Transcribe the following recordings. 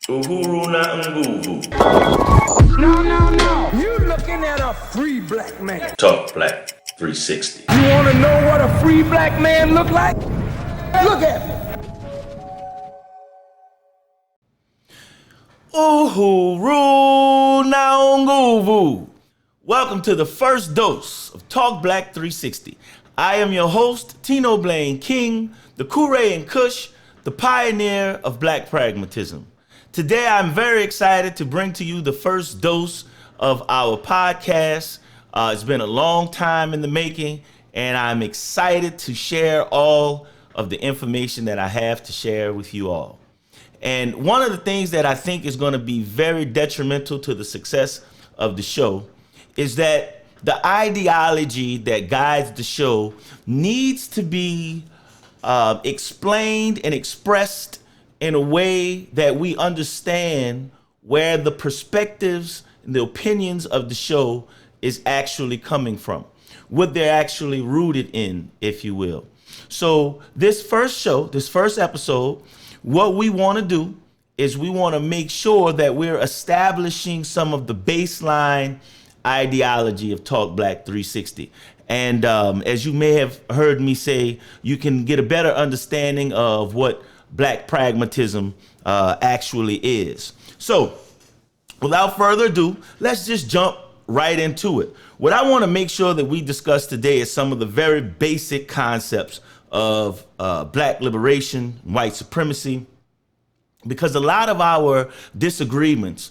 Uhuru na nguvu. No. You looking at a free black man. Talk Black 360. You want to know what a free black man look like? Look at me. Uhuru na nguvu. Welcome to the first dose of Talk Black 360. I am your host, Tino Blaine King, the Kool-Aid and Kush, the pioneer of black pragmatism. Today, I'm very excited to bring to you the first dose of our podcast. It's been a long time in the making, and I'm excited to share all of the information that I have to share with you all. And one of the things that I think is going to be very detrimental to the success of the show is that the ideology that guides the show needs to be explained and expressed in a way that we understand where the perspectives and the opinions of the show is actually coming from, what they're actually rooted in, if you will. So this first episode, what we want to do is we want to make sure that we're establishing some of the baseline ideology of Talk Black 360. And as you may have heard me say, you can get a better understanding of what black pragmatism actually is. So without further ado, let's just jump right into it. What I want to make sure that we discuss today is some of the very basic concepts of black liberation, white supremacy, because a lot of our disagreements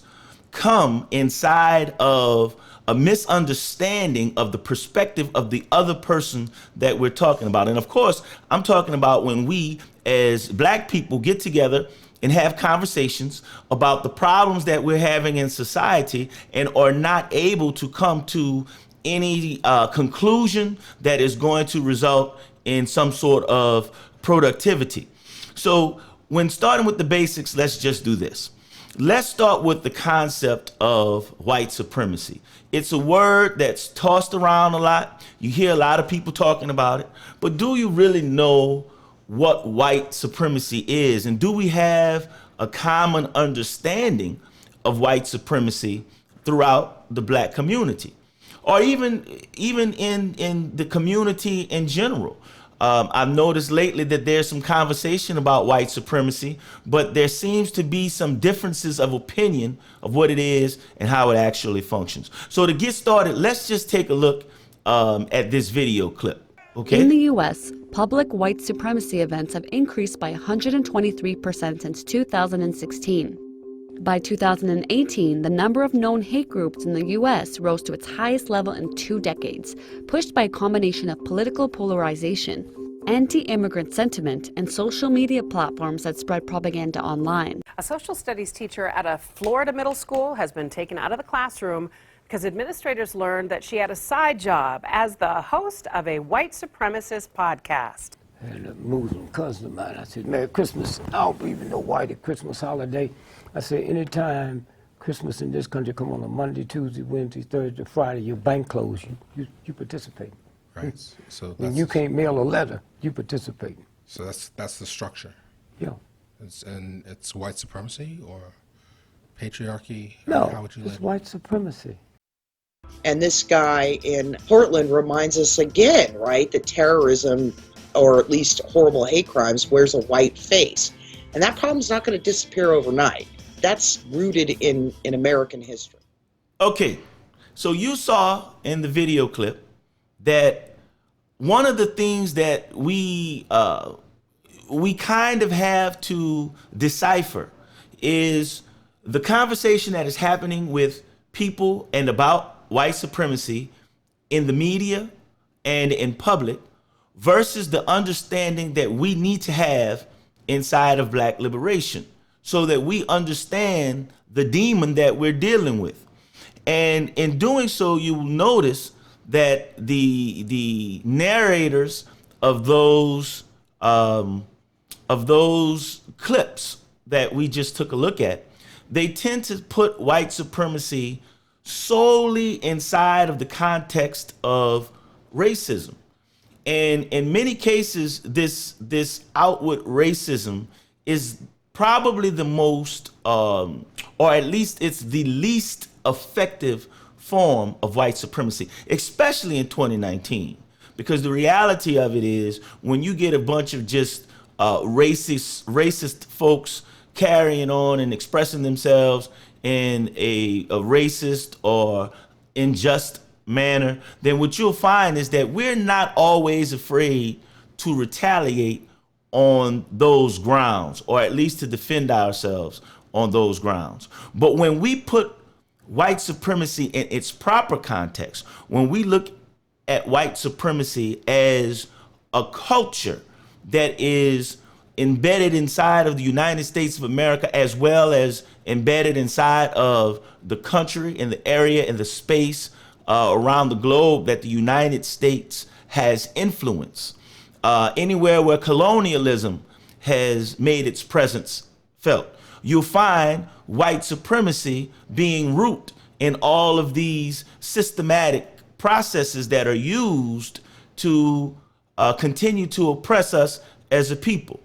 come inside of a misunderstanding of the perspective of the other person that we're talking about. And of course, I'm talking about when we as black people get together and have conversations about the problems that we're having in society and are not able to come to any conclusion that is going to result in some sort of productivity. So when starting with the basics, let's just do this. Let's start with the concept of white supremacy. It's a word that's tossed around a lot. You hear a lot of people talking about it, but do you really know what white supremacy is? And do we have a common understanding of white supremacy throughout the black community? Or even in the community in general? I've noticed lately that there's some conversation about white supremacy, but there seems to be some differences of opinion of what it is and how it actually functions. So to get started, let's just take a look at this video clip. Okay. In the U.S., public white supremacy events have increased by 123% since 2016. By 2018, the number of known hate groups in the U.S. rose to its highest level in 2 decades, pushed by a combination of political polarization, anti-immigrant sentiment, and social media platforms that spread propaganda online. A social studies teacher at a Florida middle school has been taken out of the classroom because administrators learned that she had a side job as the host of a white supremacist podcast. And a Muslim cousin of mine, I said, Merry Christmas. I don't believe in no white Christmas holiday. I said, anytime Christmas in this country come on a Monday, Tuesday, Wednesday, Thursday, Friday, your bank closed, you participate. Right. So that's, when you can't mail a letter, you participate. So that's the structure. Yeah. It's white supremacy or patriarchy? No, how would you it's label white supremacy. And this guy in Portland reminds us again, right, that terrorism, or at least horrible hate crimes, wears a white face. And that problem's not going to disappear overnight. That's rooted in American history. Okay, so you saw in the video clip that one of the things that we kind of have to decipher is the conversation that is happening with people and about white supremacy in the media and in public versus the understanding that we need to have inside of black liberation so that we understand the demon that we're dealing with. And in doing so, you will notice that the narrators of those clips that we just took a look at, they tend to put white supremacy solely inside of the context of racism. And in many cases, this outward racism is probably the most, or at least it's the least effective form of white supremacy, especially in 2019. Because the reality of it is, when you get a bunch of just racist folks carrying on and expressing themselves in a racist or unjust manner, then what you'll find is that we're not always afraid to retaliate on those grounds, or at least to defend ourselves on those grounds. But when we put white supremacy in its proper context, when we look at white supremacy as a culture that is embedded inside of the United States of America, as well as embedded inside of the country and the area and the space around the globe that the United States has influence, anywhere where colonialism has made its presence felt, you'll find white supremacy being root in all of these systematic processes that are used to continue to oppress us as a people.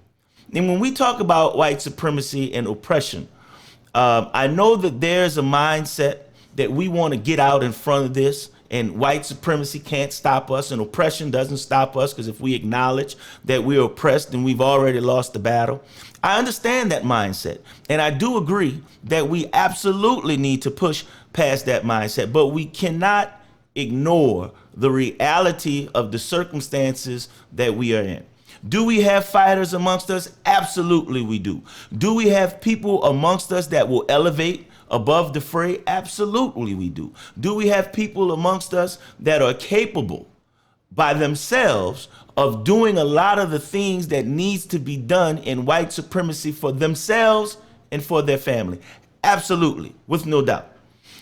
And when we talk about white supremacy and oppression, I know that there's a mindset that we want to get out in front of this, and white supremacy can't stop us, and oppression doesn't stop us, because if we acknowledge that we're oppressed, then we've already lost the battle. I understand that mindset, and I do agree that we absolutely need to push past that mindset, but we cannot ignore the reality of the circumstances that we are in. Do we have fighters amongst us? Absolutely we do. Do we have people amongst us that will elevate above the fray? Absolutely we do. Do we have people amongst us that are capable by themselves of doing a lot of the things that needs to be done in white supremacy for themselves and for their family? Absolutely, with no doubt.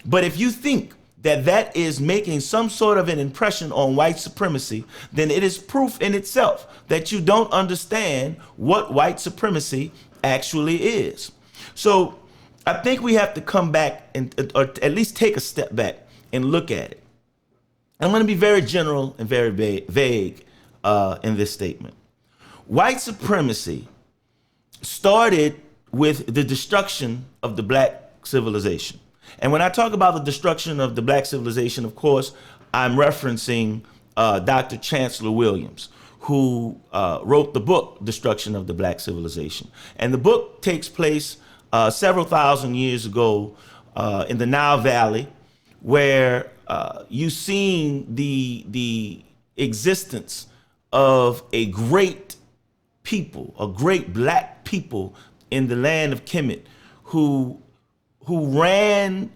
But if you think that that is making some sort of an impression on white supremacy, then it is proof in itself that you don't understand what white supremacy actually is. So I think we have to come back and, or at least take a step back and look at it. I'm going to be very general and very vague in this statement. White supremacy started with the destruction of the black civilization. And when I talk about the destruction of the black civilization, of course, I'm referencing Dr. Chancellor Williams, who wrote the book, Destruction of the Black Civilization. And the book takes place several thousand years ago in the Nile Valley, where you've seen the existence of a great people, a great black people in the land of Kemet, who ran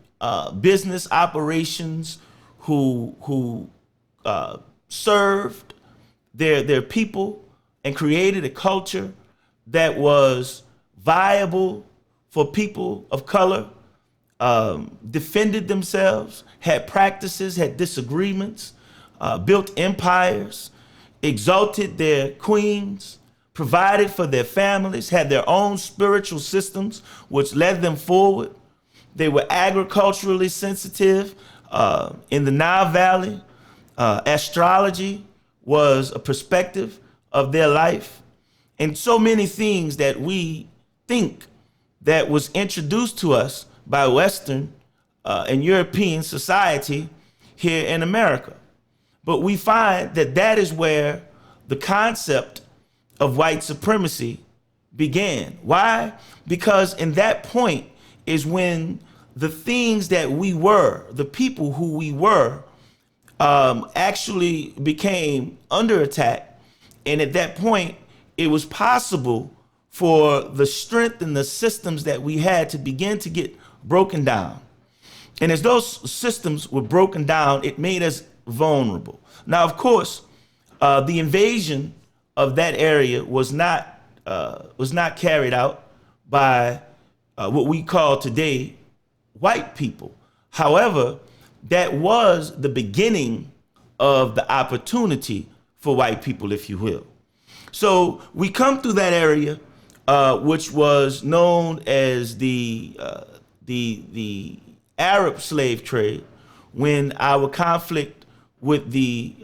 business operations, who served their people and created a culture that was viable for people of color, defended themselves, had practices, had disagreements, built empires, exalted their queens, provided for their families, had their own spiritual systems which led them forward. They were agriculturally sensitive in the Nile Valley. Astrology was a perspective of their life. And so many things that we think that was introduced to us by Western and European society here in America. But we find that that is where the concept of white supremacy began. Why? Because in that point is when the things that we were, the people who we were, actually became under attack. And at that point, it was possible for the strength and the systems that we had to begin to get broken down. And as those systems were broken down, it made us vulnerable. Now, of course, the invasion of that area was not carried out by what we call today white people. However, that was the beginning of the opportunity for white people, if you will. So we come through that area, which was known as the Arab slave trade, when our conflict with the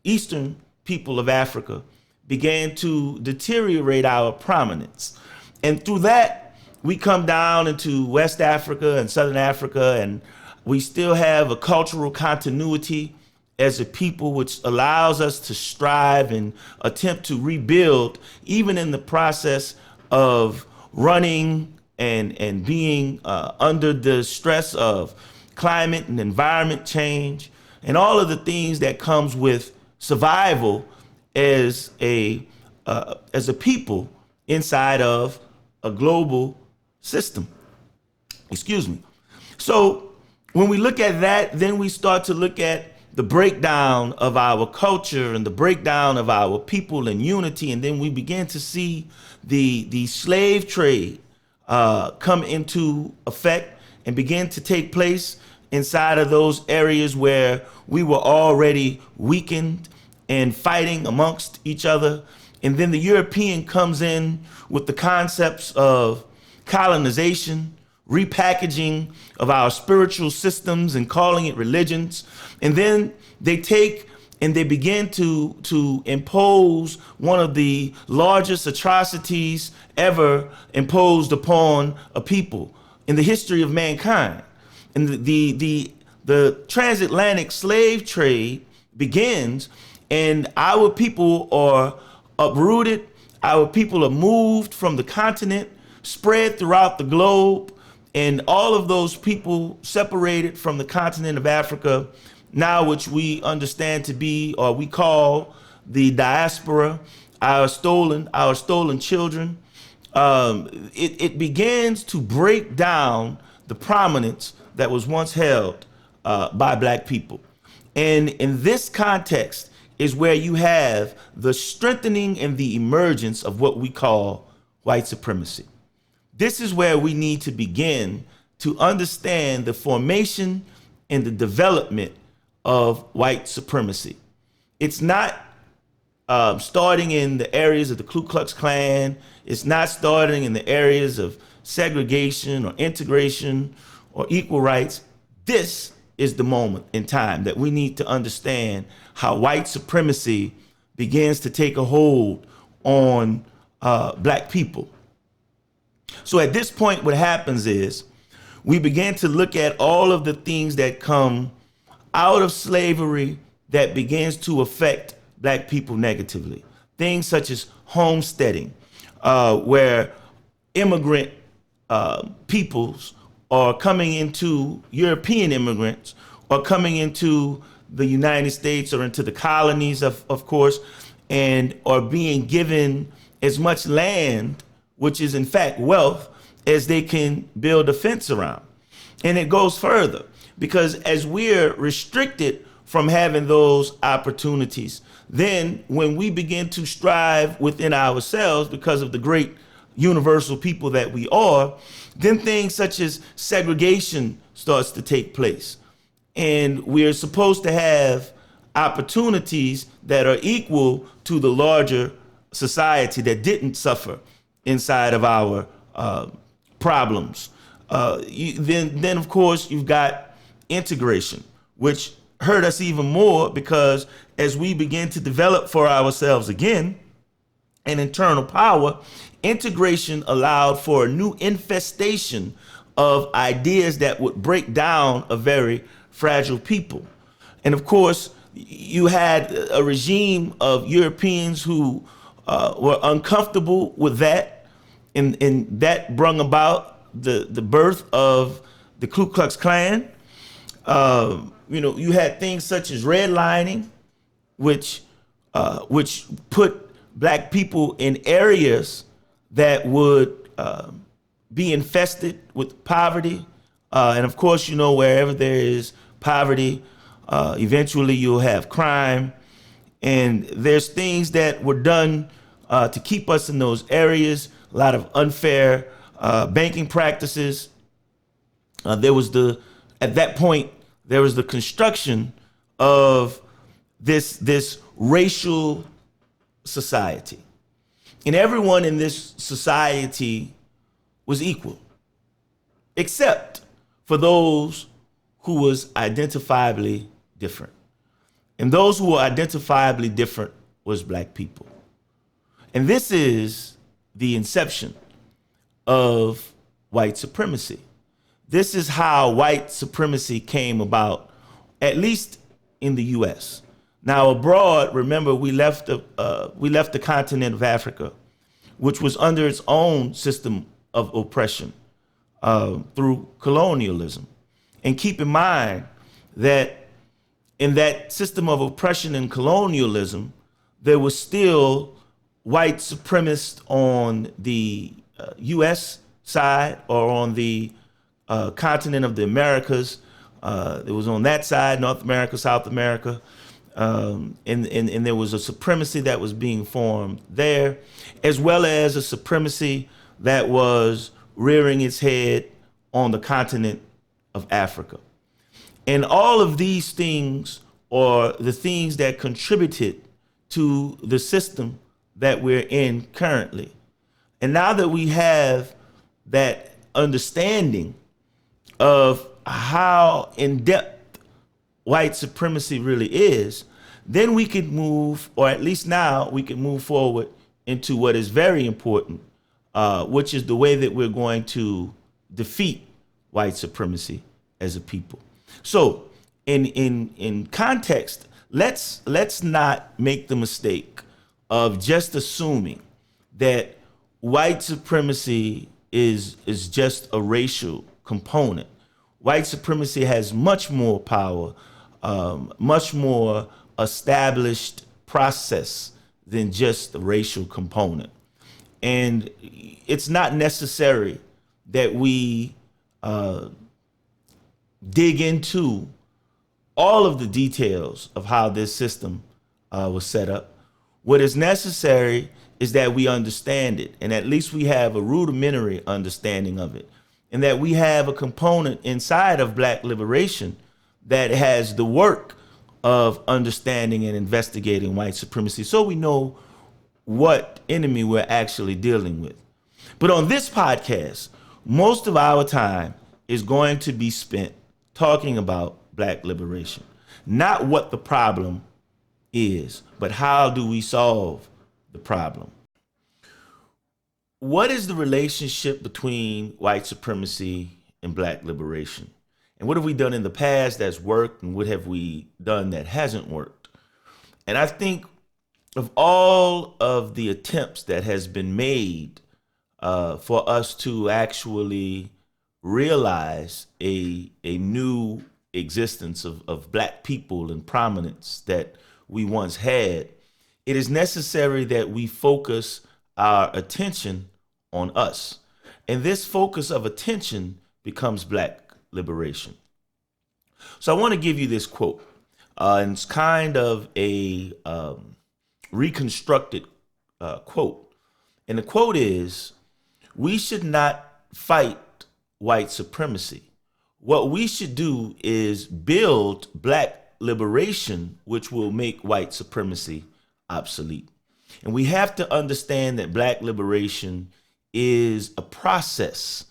eastern people of Africa began to deteriorate our prominence. And through that, we come down into West Africa and Southern Africa, and we still have a cultural continuity as a people, which allows us to strive and attempt to rebuild, even in the process of running and being under the stress of climate and environment change and all of the things that comes with survival as a people inside of a global system. Excuse me. So when we look at that, then we start to look at the breakdown of our culture and the breakdown of our people and unity, and then we begin to see the slave trade come into effect and begin to take place inside of those areas where we were already weakened and fighting amongst each other. And then the European comes in with the concepts of colonization, repackaging of our spiritual systems and calling it religions. And then they take and they begin to impose one of the largest atrocities ever imposed upon a people in the history of mankind. And the transatlantic slave trade begins, and our people are uprooted. Our people are moved from the continent, spread throughout the globe, and all of those people separated from the continent of Africa, now which we understand to be, or we call the diaspora, our stolen children. It begins to break down the prominence that was once held by Black people. And in this context is where you have the strengthening and the emergence of what we call white supremacy. This is where we need to begin to understand the formation and the development of white supremacy. It's not starting in the areas of the Ku Klux Klan. It's not starting in the areas of segregation or integration or equal rights. This is the moment in time that we need to understand how white supremacy begins to take a hold on Black people. So at this point, what happens is we begin to look at all of the things that come out of slavery that begins to affect Black people negatively. Things such as homesteading, where immigrant peoples are coming into, European immigrants are coming into the United States or into the colonies, of course, and are being given as much land, which is in fact wealth, as they can build a fence around. And it goes further, because as we're restricted from having those opportunities, then when we begin to strive within ourselves because of the great universal people that we are, then things such as segregation starts to take place. And we're supposed to have opportunities that are equal to the larger society that didn't suffer inside of our problems. Then of course you've got integration, which hurt us even more, because as we begin to develop for ourselves again an internal power, integration allowed for a new infestation of ideas that would break down a very fragile people. And of course, you had a regime of Europeans who were uncomfortable with that, and that brought about the birth of the Ku Klux Klan. You had things such as redlining, which put Black people in areas that would be infested with poverty. And of course, wherever there is poverty, eventually you'll have crime. And there's things that were done to keep us in those areas, a lot of unfair banking practices. At that point, there was the construction of this racial society. And everyone in this society was equal, except for those who was identifiably different. And those who were identifiably different was Black people. And this is the inception of white supremacy. This is how white supremacy came about, at least in the U.S. Now abroad, remember, we left the continent of Africa, which was under its own system of oppression through colonialism. And keep in mind that in that system of oppression and colonialism, there was still white supremacists on the U.S. side or on the continent of the Americas. It was on that side, North America, South America. And there was a supremacy that was being formed there, as well as a supremacy that was rearing its head on the continent of Africa. And all of these things are the things that contributed to the system that we're in currently. And now that we have that understanding of how in-depth white supremacy really is, then we can move, or at least now we can move forward into what is very important, which is the way that we're going to defeat white supremacy as a people. So in context, let's not make the mistake of just assuming that white supremacy is just a racial component. White supremacy has much more power, much more established process than just the racial component. And it's not necessary that we dig into all of the details of how this system was set up. What is necessary is that we understand it, and at least we have a rudimentary understanding of it, and that we have a component inside of Black liberation that has the work of understanding and investigating white supremacy, so we know what enemy we're actually dealing with. But on this podcast, most of our time is going to be spent talking about Black liberation, not what the problem is, but how do we solve the problem. What is the relationship between white supremacy and Black liberation? And what have we done in the past that's worked, and what have we done that hasn't worked? And I think of all of the attempts that has been made for us to actually realize a new existence of Black people and prominence that we once had, it is necessary that we focus our attention on us. And this focus of attention becomes Black liberation. So I want to give you this quote. And it's kind of a reconstructed quote. And the quote is, "We should not fight white supremacy. What we should do is build Black liberation, which will make white supremacy obsolete." And we have to understand that Black liberation is a process.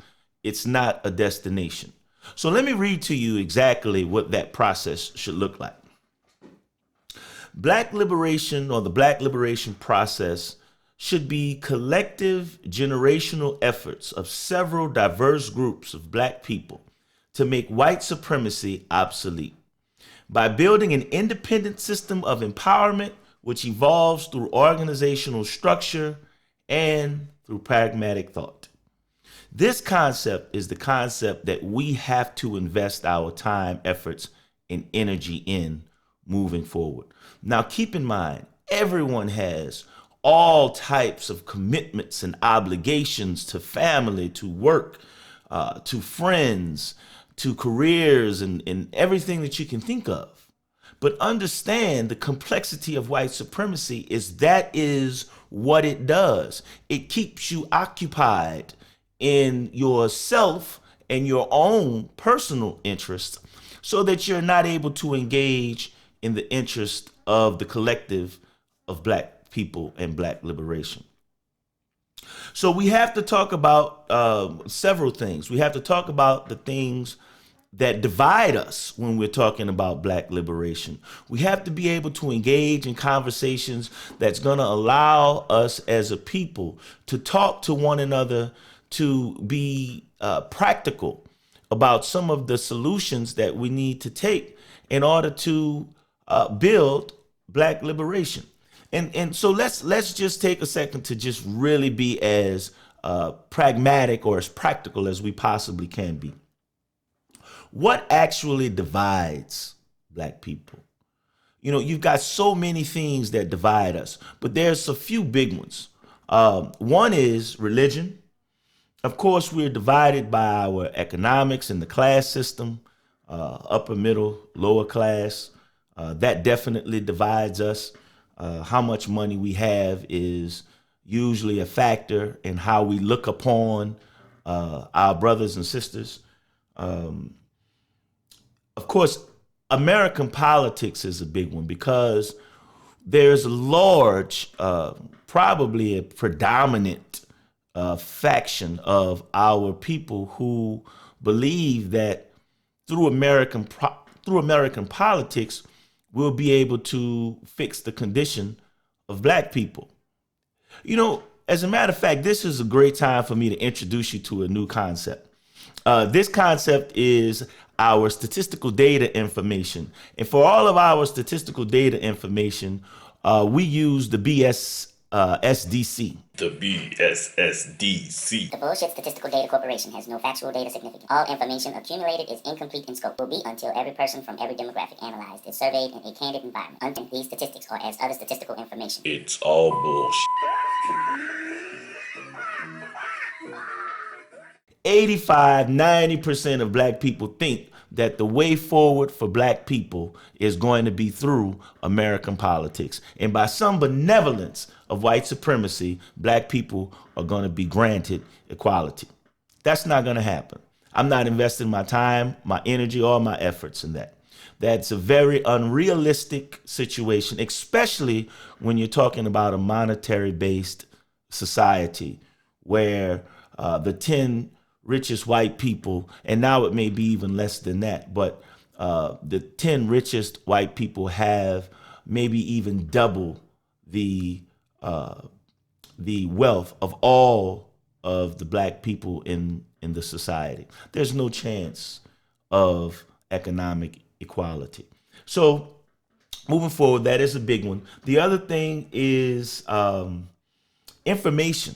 It's not a destination. So let me read to you exactly what that process should look like. Black liberation, or the Black liberation process, should be collective generational efforts of several diverse groups of Black people to make white supremacy obsolete by building an independent system of empowerment which evolves through organizational structure and through pragmatic thought. This concept is the concept that we have to invest our time, efforts, and energy in moving forward. Now, keep in mind, everyone has all types of commitments and obligations to family, to work, to friends, to careers, and everything that you can think of. But understand the complexity of white supremacy is what it does. It keeps you occupied in yourself and your own personal interests so that you're not able to engage in the interest of the collective of Black people and Black liberation. So we have to talk about several things. We have to talk about the things that divide us when we're talking about Black liberation. We have to be able to engage in conversations that's going to allow us as a people to talk to one another, to be practical about some of the solutions that we need to take in order to build Black liberation. And so let's just take a second to just really be as pragmatic or as practical as we possibly can be. What actually divides Black people? You know, you've got so many things that divide us, but there's a few big ones. One is religion. Of course, we're divided by our economics and the class system, upper, middle, lower class. That definitely divides us. How much money we have is usually a factor in how we look upon our brothers and sisters. Of course, American politics is a big one because there's a large, probably a predominant faction of our people who believe that through American politics, we'll be able to fix the condition of Black people. You know, as a matter of fact, this is a great time for me to introduce you to a new concept. This concept is our statistical data information. And for all of our statistical data information, we use the SDC. The BSSDC. The Bullshit Statistical Data Corporation has no factual data significance. All information accumulated is incomplete in scope. Will be until every person from every demographic analyzed is surveyed in a candid environment. Until these statistics are as other statistical information. It's all bullshit. 85-90% of Black people think that the way forward for Black people is going to be through American politics. And by some benevolence of white supremacy, Black people are going to be granted equality. That's not going to happen. I'm not investing my time, my energy, or my efforts in that. That's a very unrealistic situation, especially when you're talking about a monetary-based society where the 10 richest white people, and now it may be even less than that, but the 10 richest white people have maybe even double the wealth of all of the Black people in the society. There's no chance of economic equality. So moving forward, that is a big one. The other thing is information.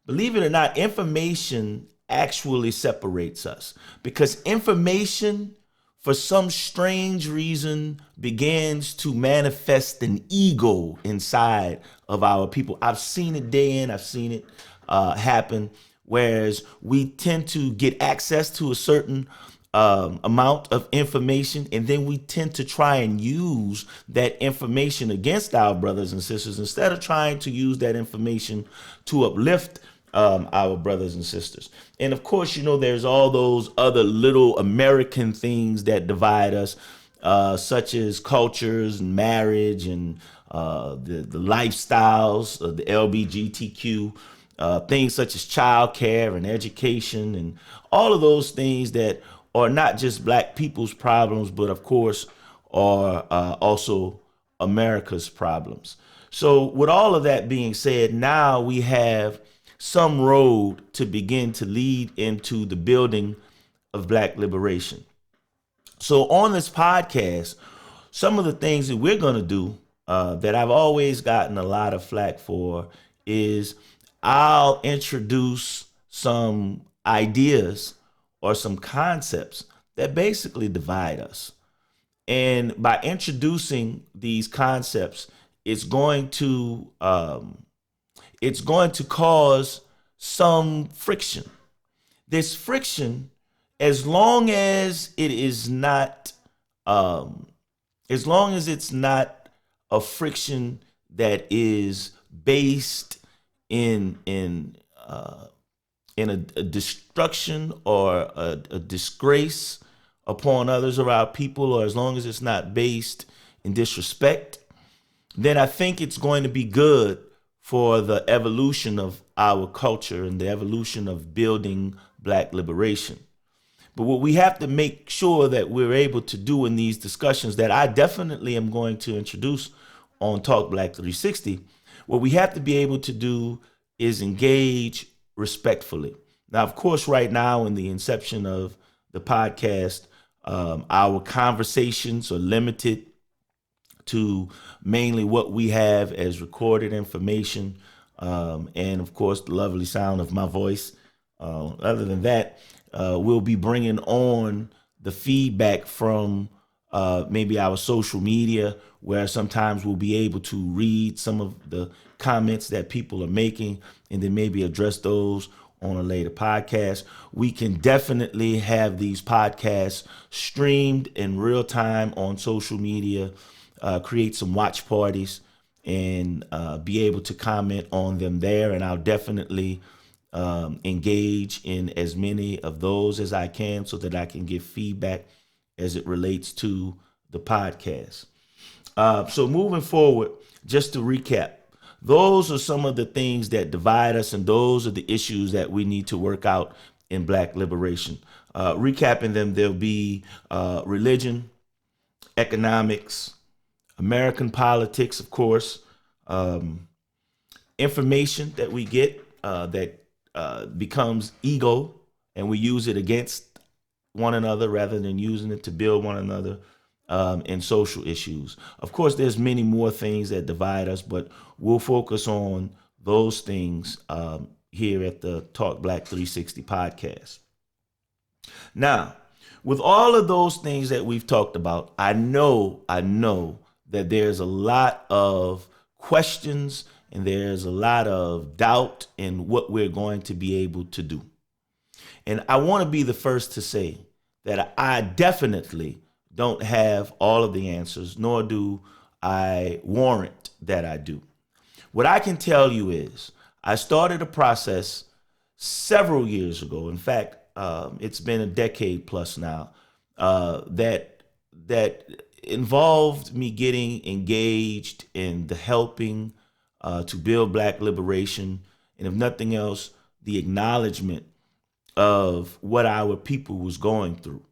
Believe it or not, information actually separates us because information, for some strange reason, begins to manifest an ego inside of our people. I've seen it day in, I've seen it happen, whereas we tend to get access to a certain amount of information, and then we tend to try and use that information against our brothers and sisters instead of trying to use that information to uplift our brothers and sisters. And of course, you know, there's all those other little American things that divide us, such as cultures and marriage and the lifestyles of the LGBTQ, things such as childcare and education and all of those things that are not just Black people's problems, but of course are also America's problems. So with all of that being said, now we have some road to begin to lead into the building of Black liberation. So on this podcast, some of the things that we're going to do that I've always gotten a lot of flack for is I'll introduce some ideas or some concepts that basically divide us. And by introducing these concepts, it's going to cause some friction. This friction, as long as it's not a friction that is based in a destruction or a disgrace upon others or our people, or as long as it's not based in disrespect, then I think it's going to be good for the evolution of our culture and the evolution of building Black liberation. But what we have to make sure that we're able to do in these discussions that I definitely am going to introduce on Talk Black 360, what we have to be able to do is engage respectfully. Now, of course, right now in the inception of the podcast, our conversations are limited to mainly what we have as recorded information, and of course the lovely sound of my voice. Other than that, we'll be bringing on the feedback from maybe our social media, where sometimes we'll be able to read some of the comments that people are making and then maybe address those on a later podcast. We can definitely have these podcasts streamed in real time on social media, create some watch parties, and be able to comment on them there. And I'll definitely engage in as many of those as I can so that I can give feedback as it relates to the podcast. So moving forward, just to recap, those are some of the things that divide us, and those are the issues that we need to work out in Black liberation. Recapping them, there'll be religion, economics, American politics, of course, information that we get that becomes ego, and we use it against one another rather than using it to build one another, and social issues. Of course, there's many more things that divide us, but we'll focus on those things here at the Talk Black 360 podcast. Now, with all of those things that we've talked about, I know that there's a lot of questions and there's a lot of doubt in what we're going to be able to do. And I want to be the first to say that I definitely don't have all of the answers, nor do I warrant that I do. What I can tell you is I started a process several years ago. In fact, it's been a decade plus now, that involved me getting engaged in the helping to build Black liberation, and if nothing else, the acknowledgement of what our people was going through.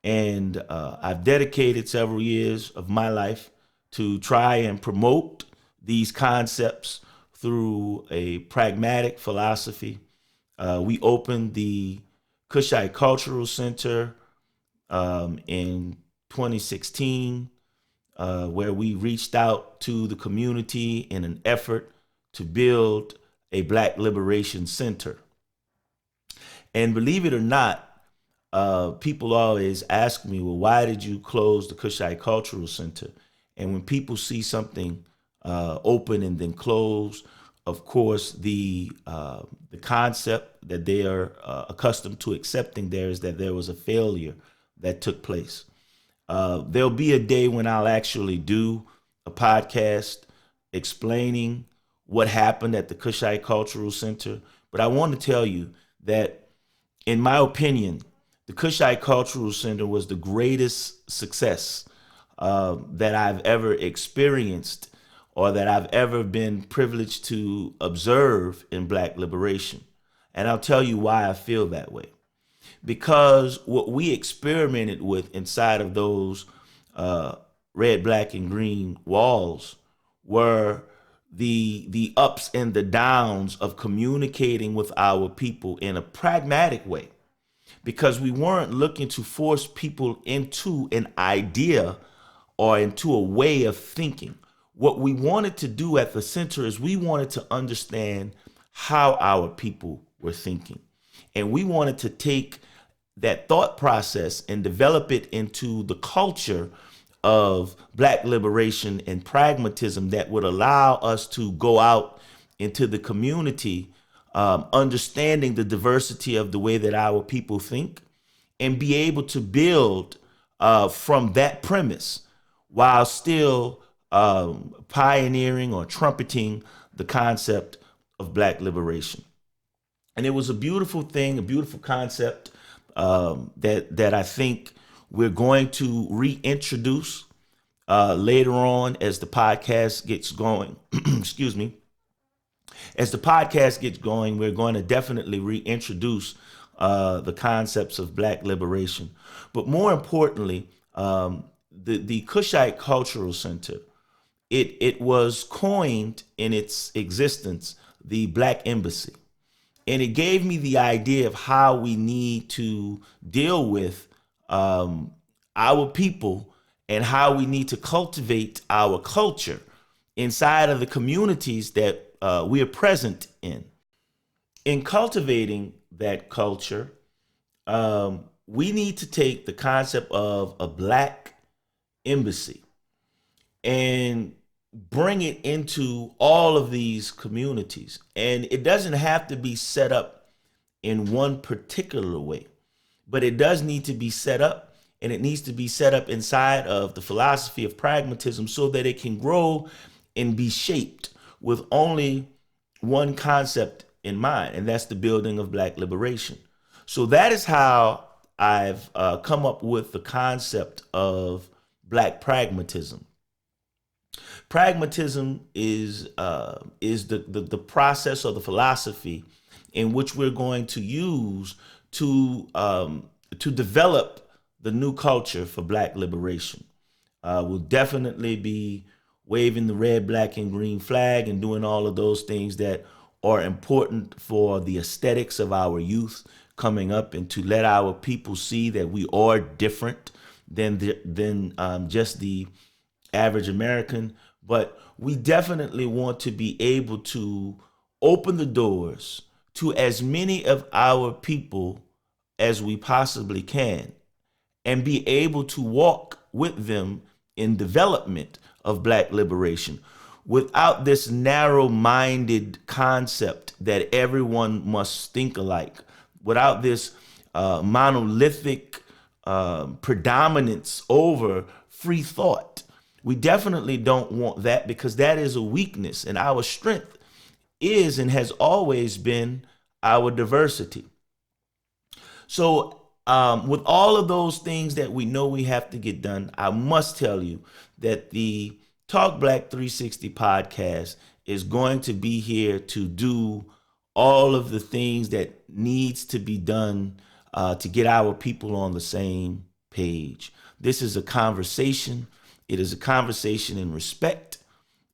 And I've dedicated several years of my life to try and promote these concepts through a pragmatic philosophy. We opened the Cushite Cultural Center in 2016, where we reached out to the community in an effort to build a Black Liberation Center. And believe it or not, people always ask me, well, why did you close the Cushite Cultural Center? And when people see something open and then close, of course, the concept that they are accustomed to accepting there is that there was a failure that took place. There'll be a day when I'll actually do a podcast explaining what happened at the Cushite Cultural Center. But I want to tell you that, in my opinion, the Cushite Cultural Center was the greatest success that I've ever experienced or that I've ever been privileged to observe in Black liberation. And I'll tell you why I feel that way. Because what we experimented with inside of those red, black, and green walls were the ups and the downs of communicating with our people in a pragmatic way, because we weren't looking to force people into an idea or into a way of thinking. What we wanted to do at the center is we wanted to understand how our people were thinking. And we wanted to take that thought process and develop it into the culture of Black liberation and pragmatism that would allow us to go out into the community, understanding the diversity of the way that our people think, and be able to build from that premise while still pioneering or trumpeting the concept of Black liberation. And it was a beautiful thing, a beautiful concept that I think we're going to reintroduce later on as the podcast gets going. Excuse me. As the podcast gets going, we're going to definitely reintroduce the concepts of Black liberation. But more importantly, the Cushite Cultural Center, it was coined in its existence the Black Embassy. And it gave me the idea of how we need to deal with our people and how we need to cultivate our culture inside of the communities that we are present in. In cultivating that culture, we need to take the concept of a black embassy and bring it into all of these communities. And it doesn't have to be set up in one particular way, but it does need to be set up, and it needs to be set up inside of the philosophy of pragmatism so that it can grow and be shaped with only one concept in mind, and that's the building of black liberation. So that is how I've come up with the concept of black pragmatism. Pragmatism is the process or the philosophy in which we're going to use to develop the new culture for black liberation. We'll definitely be waving the red, black, and green flag and doing all of those things that are important for the aesthetics of our youth coming up, and to let our people see that we are different than just the average American. But we definitely want to be able to open the doors to as many of our people as we possibly can, and be able to walk with them in development of black liberation without this narrow-minded concept that everyone must think alike, without this monolithic predominance over free thought. We definitely don't want that, because that is a weakness, and our strength is and has always been our diversity. So with all of those things that we know we have to get done, I must tell you that the Talk Black 360 podcast is going to be here to do all of the things that needs to be done to get our people on the same page. This is a conversation. It is a conversation in respect.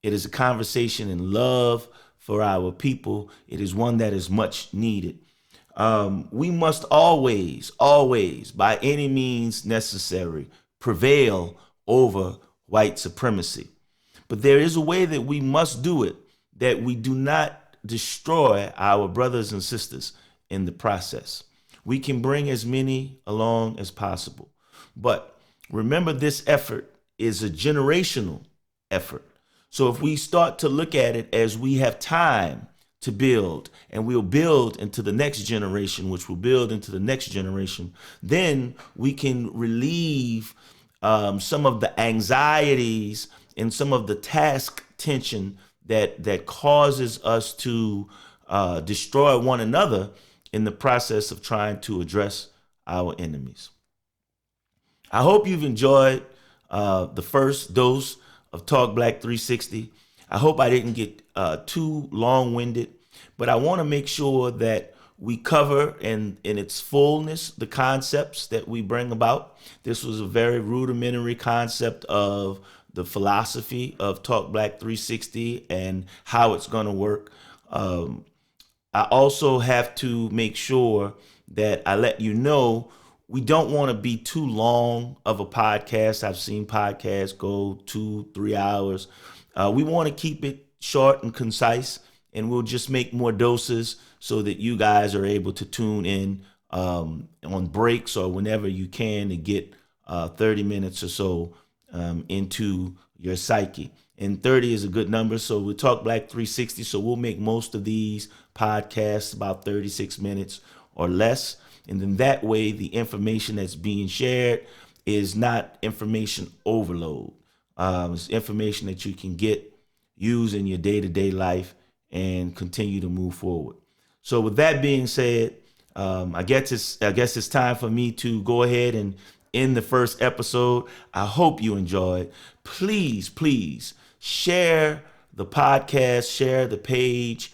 It is a conversation in love for our people. It is one that is much needed. We must always, by any means necessary, prevail over white supremacy. But there is a way that we must do it, that we do not destroy our brothers and sisters in the process. We can bring as many along as possible. But remember, this effort is a generational effort. So if we start to look at it as we have time to build, and we'll build into the next generation, which will build into the next generation, then we can relieve some of the anxieties and some of the task tension that causes us to destroy one another in the process of trying to address our enemies. I hope you've enjoyed the first dose of Talk Black 360. I hope I didn't get too long-winded, but I want to make sure that we cover in its fullness the concepts that we bring about. This was a very rudimentary concept of the philosophy of Talk Black 360 and how it's going to work. I also have to make sure that I let you know we don't want to be too long of a podcast. I've seen podcasts go 2-3 hours. We want to keep it short and concise, and we'll just make more doses so that you guys are able to tune in on breaks or whenever you can to get 30 minutes or so into your psyche. And 30 is a good number, so we Talk Black 360, so we'll make most of these podcasts about 36 minutes or less. And then that way, the information that's being shared is not information overload. It's information that you can use in your day-to-day life and continue to move forward. So with that being said, I guess it's time for me to go ahead and end the first episode. I hope you enjoyed. Please share the podcast, share the page,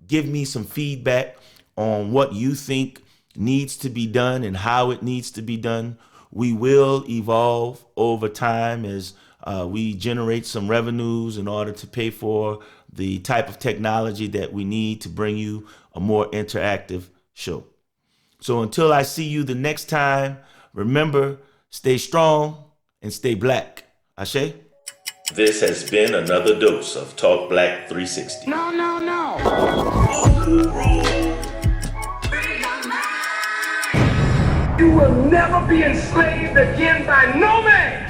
give me some feedback on what you think needs to be done and how it needs to be done. We will evolve over time as we generate some revenues in order to pay for the type of technology that we need to bring you a more interactive show. So until I see you the next time, remember, stay strong and stay black. Ashe? This has been another dose of Talk Black 360. No. You will never be enslaved again by no man.